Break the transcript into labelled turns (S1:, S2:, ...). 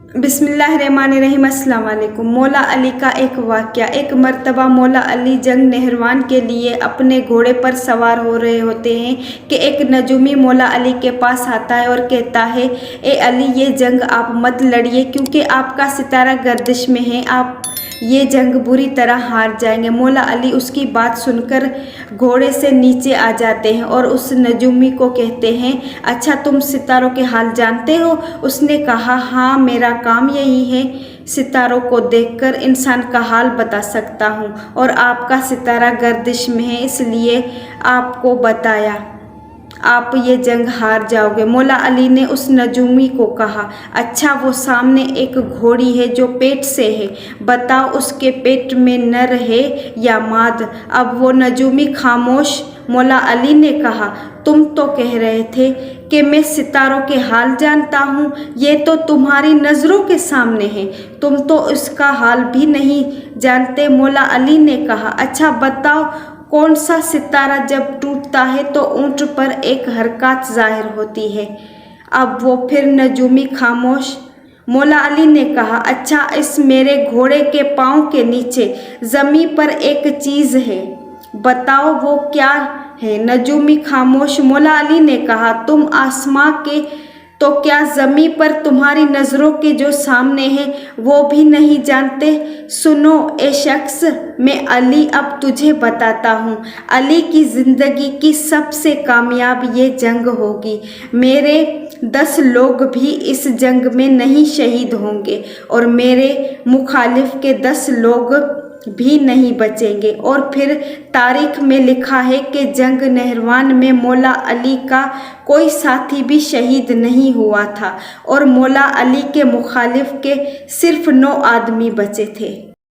S1: बिस्मिल्लाहिर्रहमानिर्रहीम। अस्सलाम वालेकुम। मौला अली का एक वाक़या। एक मर्तबा मौला अली जंग नहरवान के लिए अपने घोड़े पर सवार हो रहे होते हैं कि एक नजूमी मौला अली के पास आता है और कहता है, ए अली, ये जंग आप मत लड़िए क्योंकि आपका सितारा गर्दिश में है, आप ये जंग बुरी तरह हार जाएंगे। मौला अली उसकी बात सुनकर घोड़े से नीचे आ जाते हैं और उस नजूमी को कहते हैं, अच्छा तुम सितारों के हाल जानते हो? उसने कहा, हाँ, मेरा काम यही है, सितारों को देखकर इंसान का हाल बता सकता हूँ और आपका सितारा गर्दिश में है, इसलिए आपको बताया, आप ये जंग हार जाओगे। मौला अली ने उस नजूमी को कहा, अच्छा, वो सामने एक घोड़ी है जो पेट से है, बताओ उसके पेट में नर है या माद? अब वो नजूमी खामोश। मौला अली ने कहा, तुम तो कह रहे थे कि मैं सितारों के हाल जानता हूँ, ये तो तुम्हारी नज़रों के सामने है, तुम तो इसका हाल भी नहीं जानते। मौला अली ने कहा, अच्छा बताओ, कौन सा सितारा जब टूटता है तो ऊंट पर एक हरकत जाहिर होती है? अब वो फिर नजूमी खामोश। मौला अली ने कहा, अच्छा, इस मेरे घोड़े के पाँव के नीचे ज़मीन पर एक चीज़ है, बताओ वो क्या है? नजूमी खामोश। मौला अली ने कहा, तुम आसमां के तो क्या ज़मीन पर तुम्हारी नज़रों के जो सामने है वो भी नहीं जानते? सुनो ए शख्स, मैं अली अब तुझे बताता हूँ, अली की ज़िंदगी की सबसे कामयाब ये जंग होगी। मेरे 10 लोग भी इस जंग में नहीं शहीद होंगे और मेरे मुखालिफ के 10 लोग भी नहीं बचेंगे। और फिर तारीख में लिखा है कि जंग नहरवान में मौला अली का कोई साथी भी शहीद नहीं हुआ था और मौला अली के मुखालिफ के सिर्फ 9 आदमी बचे थे।